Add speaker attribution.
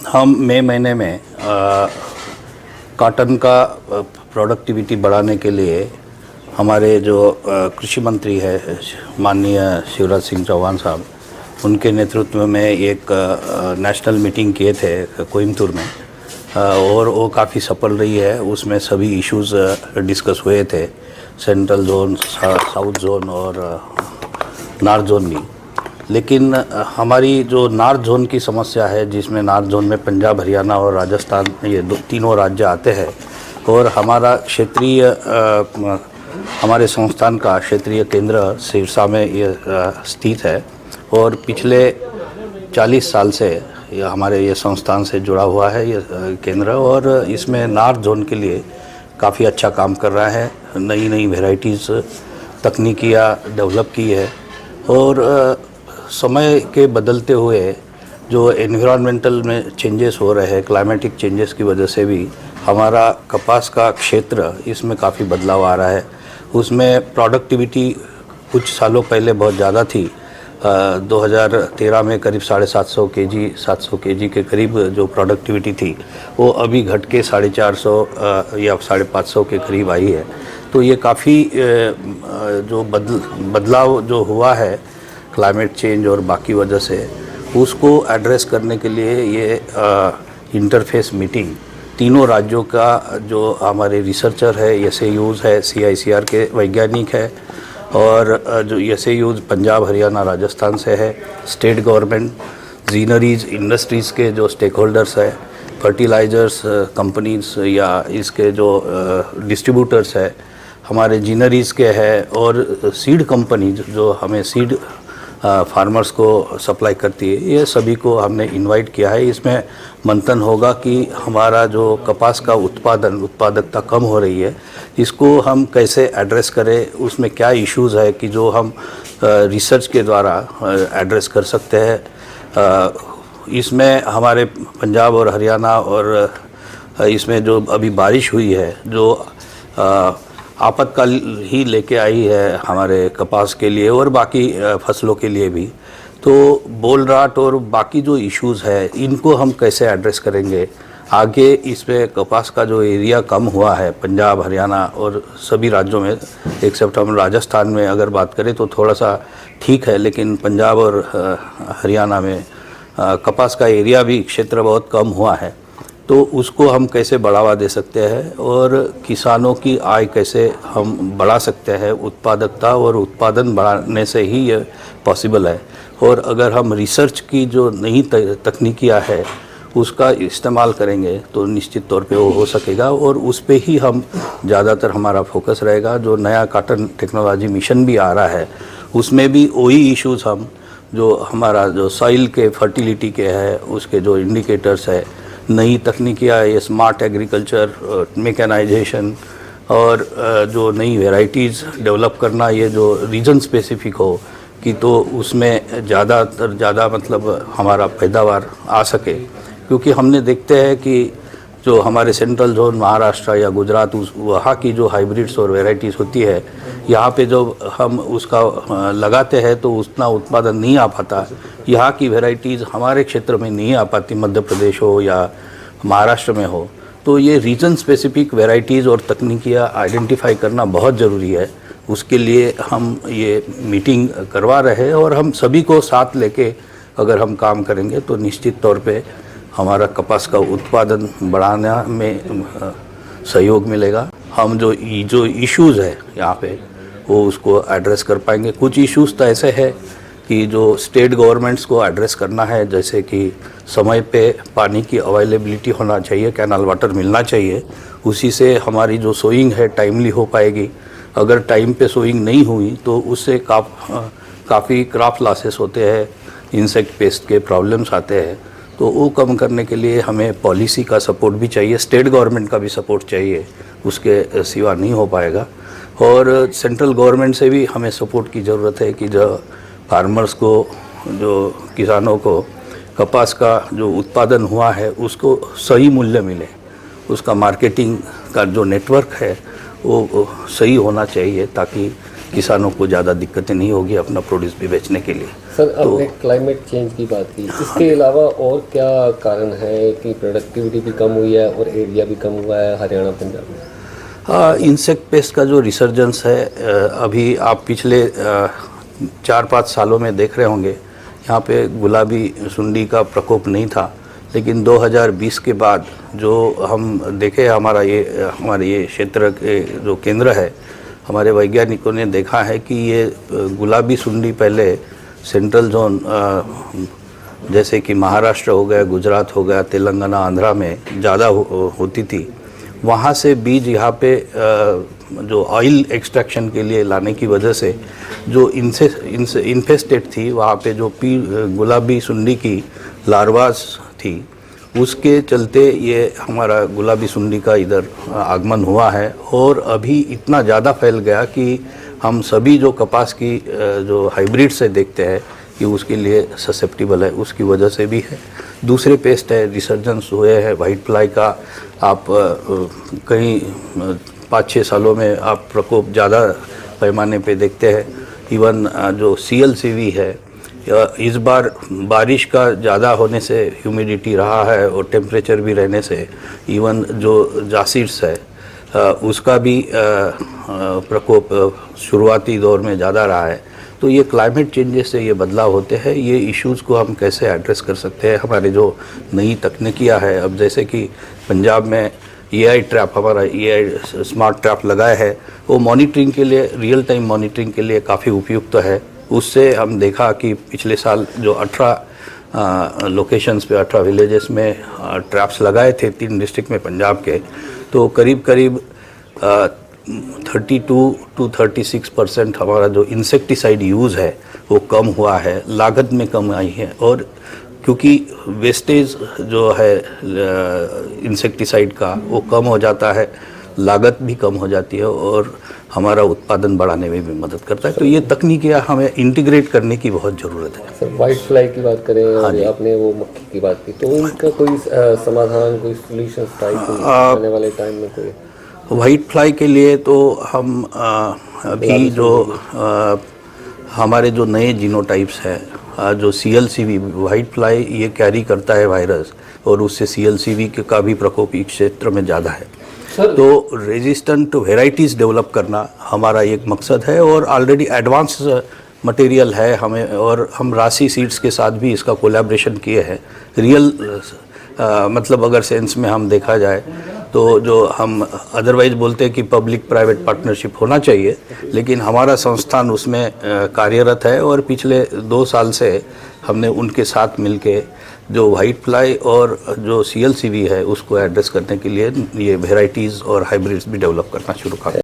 Speaker 1: हम मई महीने में कॉटन का प्रोडक्टिविटी बढ़ाने के लिए हमारे जो कृषि मंत्री है माननीय शिवराज सिंह चौहान साहब, उनके नेतृत्व में एक नेशनल मीटिंग किए थे कोयम्बतूर में, और वो काफ़ी सफल रही है। उसमें सभी इश्यूज़ डिस्कस हुए थे, सेंट्रल जोन, साउथ जोन और नॉर्थ जोन भी। लेकिन हमारी जो नॉर्थ जोन की समस्या है, जिसमें नॉर्थ जोन में पंजाब, हरियाणा और राजस्थान, ये तीनों राज्य आते हैं, और हमारा क्षेत्रीय हमारे संस्थान का क्षेत्रीय केंद्र सिरसा में ये स्थित है, और पिछले 40 साल से ये हमारे ये संस्थान से जुड़ा हुआ है ये केंद्र, और इसमें नॉर्थ जोन के लिए काफ़ी अच्छा काम कर रहा है। नई नई वेराइटीज़ तकनीकियाँ डेवलप की है, और समय के बदलते हुए जो एनवायरमेंटल में चेंजेस हो रहे हैं, क्लाइमेटिक चेंजेस की वजह से भी हमारा कपास का क्षेत्र इसमें काफ़ी बदलाव आ रहा है। उसमें प्रोडक्टिविटी कुछ सालों पहले बहुत ज़्यादा थी। 2013 में करीब 750 केजी 700 केजी के करीब जो प्रोडक्टिविटी थी, वो अभी घट के 450 या 550 के करीब आई है। तो ये काफ़ी जो बदलाव जो हुआ है क्लाइमेट चेंज और बाकी वजह से, उसको एड्रेस करने के लिए ये इंटरफेस मीटिंग तीनों राज्यों का जो हमारे रिसर्चर है, एसएयूज़ है, CICR के वैज्ञानिक है, और जो एसएयूज़ पंजाब, हरियाणा, राजस्थान से है, स्टेट गवर्नमेंट, जीनरीज इंडस्ट्रीज़ के जो स्टेक होल्डर्स है, फर्टिलाइजर्स कंपनीज या इसके जो डिस्ट्रीब्यूटर्स है, हमारे जीनरीज़ के है, और सीड कंपनी जो हमें सीड फार्मर्स को सप्लाई करती है, ये सभी को हमने इनवाइट किया है। इसमें मंथन होगा कि हमारा जो कपास का उत्पादकता कम हो रही है, इसको हम कैसे एड्रेस करें, उसमें क्या इश्यूज़ है कि जो हम रिसर्च के द्वारा एड्रेस कर सकते हैं। इसमें हमारे पंजाब और हरियाणा और इसमें जो अभी बारिश हुई है, जो आपातकाल ही लेके आई है हमारे कपास के लिए और बाकी फसलों के लिए भी। तो बोल राट और बाकी जो इश्यूज़ है, इनको हम कैसे एड्रेस करेंगे आगे। इसमें कपास का जो एरिया कम हुआ है पंजाब, हरियाणा और सभी राज्यों में, एक्सेप्ट हम राजस्थान में अगर बात करें तो थोड़ा सा ठीक है, लेकिन पंजाब और हरियाणा में कपास का एरिया भी क्षेत्र बहुत कम हुआ है। तो उसको हम कैसे बढ़ावा दे सकते हैं और किसानों की आय कैसे हम बढ़ा सकते हैं। उत्पादकता और उत्पादन बढ़ाने से ही ये पॉसिबल है। और अगर हम रिसर्च की जो नई तकनीकियाँ है उसका इस्तेमाल करेंगे तो निश्चित तौर पे वो हो सकेगा, और उस पे ही हम ज़्यादातर हमारा फोकस रहेगा। जो नया कॉटन टेक्नोलॉजी मिशन भी आ रहा है, उसमें भी वही इश्यूज़ हम जो हमारा जो सॉइल के फर्टिलिटी के है, उसके जो इंडिकेटर्स है, नई तकनीकियाँ, ये स्मार्ट एग्रीकल्चर, मैकेनाइजेशन और जो नई वेराइटीज़ डेवलप करना, ये जो रीजन स्पेसिफिक हो कि तो उसमें ज़्यादा मतलब हमारा पैदावार आ सके। क्योंकि हमने देखते हैं कि जो हमारे सेंट्रल जोन, महाराष्ट्र या गुजरात, वहाँ की जो हाइब्रिड्स और वेराइटीज़ होती है, यहाँ पे जो हम उसका लगाते हैं तो उतना उत्पादन नहीं आ पाता। यहाँ की वेराइटीज़ हमारे क्षेत्र में नहीं आ पाती, मध्य प्रदेश हो या महाराष्ट्र में हो। तो ये रीजन स्पेसिफिक वेराइटीज़ और तकनीकियाँ आइडेंटिफाई करना बहुत ज़रूरी है। उसके लिए हम ये मीटिंग करवा रहे हैं, और हम सभी को साथ लेके अगर हम काम करेंगे तो निश्चित तौर पे हमारा कपास का उत्पादन बढ़ाने में सहयोग मिलेगा। हम जो इश्यूज़ है यहाँ पे वो उसको एड्रेस कर पाएंगे। कुछ इश्यूज़ तो ऐसे है कि जो स्टेट गवर्नमेंट्स को एड्रेस करना है, जैसे कि समय पे पानी की अवेलेबिलिटी होना चाहिए, कैनाल वाटर मिलना चाहिए, उसी से हमारी जो सोइंग है टाइमली हो पाएगी। अगर टाइम पे सोइंग नहीं हुई तो उससे काफ़ी क्रॉप लॉसेस होते हैं, इंसेक्ट पेस्ट के प्रॉब्लम्स आते हैं। तो वो कम करने के लिए हमें पॉलिसी का सपोर्ट भी चाहिए, स्टेट गवर्नमेंट का भी सपोर्ट चाहिए, उसके सिवा नहीं हो पाएगा। और सेंट्रल गवर्नमेंट से भी हमें सपोर्ट की ज़रूरत है कि जो फार्मर्स को, जो किसानों को कपास का जो उत्पादन हुआ है उसको सही मूल्य मिले। उसका मार्केटिंग का जो नेटवर्क है वो सही होना चाहिए, ताकि किसानों को ज़्यादा दिक्कतें नहीं होगी अपना प्रोड्यूस भी बेचने के लिए।
Speaker 2: सर, आपने क्लाइमेट चेंज की बात की, इसके अलावा और क्या कारण है कि प्रोडक्टिविटी भी कम हुई है और एरिया भी कम हुआ है हरियाणा पंजाब में?
Speaker 1: इंसेक्ट पेस्ट का जो रिसर्जेंस है, अभी आप पिछले 4-5 सालों में देख रहे होंगे, यहाँ पे गुलाबी सुंडी का प्रकोप नहीं था, लेकिन 2020 के बाद जो हम देखे हमारे ये क्षेत्र के जो केंद्र है, हमारे वैज्ञानिकों ने देखा है कि ये गुलाबी सुंडी पहले सेंट्रल जोन जैसे कि महाराष्ट्र हो गया, गुजरात हो गया, तेलंगाना, आंध्रा में ज़्यादा होती थी। वहाँ से बीज यहाँ पे जो ऑयल एक्सट्रैक्शन के लिए लाने की वजह से जो इन्फेस्टेड थी, वहाँ पे जो गुलाबी सुंडी की लार्वास थी, उसके चलते ये हमारा गुलाबी सुंडी का इधर आगमन हुआ है। और अभी इतना ज़्यादा फैल गया कि हम सभी जो कपास की जो हाइब्रिड से देखते हैं कि उसके लिए ससेप्टिबल है, उसकी वजह से भी है। दूसरे पेस्ट है, रिसर्जेंस हुए हैं वाइट फ्लाई का। आप कहीं 5-6 सालों में आप प्रकोप ज़्यादा पैमाने पे देखते हैं। इवन जो CLCV है, इस बार बारिश का ज़्यादा होने से, ह्यूमिडिटी रहा है और टेम्परेचर भी रहने से, इवन जो जासीड्स है उसका भी प्रकोप शुरुआती दौर में ज़्यादा रहा है। तो ये क्लाइमेट चेंजेस से ये बदलाव होते हैं। ये इश्यूज़ को हम कैसे एड्रेस कर सकते हैं? हमारे जो नई तकनीकियाँ है, अब जैसे कि पंजाब में AI ट्रैप, हमारा AI स्मार्ट ट्रैप लगाया है, वो मॉनिटरिंग के लिए, रियल टाइम मॉनिटरिंग के लिए काफ़ी उपयुक्त है। उससे हम देखा कि पिछले साल जो 18 लोकेशंस पे, 18 विलेजेस में ट्रैप्स लगाए थे 3 डिस्ट्रिक्ट में पंजाब के, तो करीब 32 to 36% हमारा जो इंसेक्टिसाइड यूज़ है वो कम हुआ है, लागत में कम आई है। और क्योंकि वेस्टेज जो है इंसेक्टिसाइड का वो कम हो जाता है, लागत भी कम हो जाती है और हमारा उत्पादन बढ़ाने में भी मदद करता है। तो ये तकनीकियाँ हमें इंटीग्रेट करने की बहुत ज़रूरत है।
Speaker 2: सर, वाइट फ्लाई की बात करें और आपने वो मक्खी की बात की, तो उनका कोई समाधान, कोई सोल्यूशन आने वाले टाइम में कोई?
Speaker 1: वाइट फ्लाई के लिए तो हम अभी जो हमारे जो नए जीनोटाइप्स हैं, जो CLCV वाइट फ्लाई ये कैरी करता है वायरस, और उससे CLCV का भी प्रकोप इस क्षेत्र में ज़्यादा है। तो रेजिस्टेंट वेराइटीज़ डेवलप करना हमारा एक मकसद है और ऑलरेडी एडवांस मटेरियल है हमें, और हम राशि सीड्स के साथ भी इसका कोलैबोरेशन किए हैं। रियल मतलब अगर सेंस में हम देखा जाए तो जो हम अदरवाइज बोलते हैं कि पब्लिक प्राइवेट पार्टनरशिप होना चाहिए, लेकिन हमारा संस्थान उसमें कार्यरत है और पिछले 2 साल से हमने उनके साथ मिलके जो वाइट फ्लाई और जो CLCV है उसको एड्रेस करने के लिए ये वेराइटीज़ और हाइब्रिड्स भी डेवलप करना शुरू कर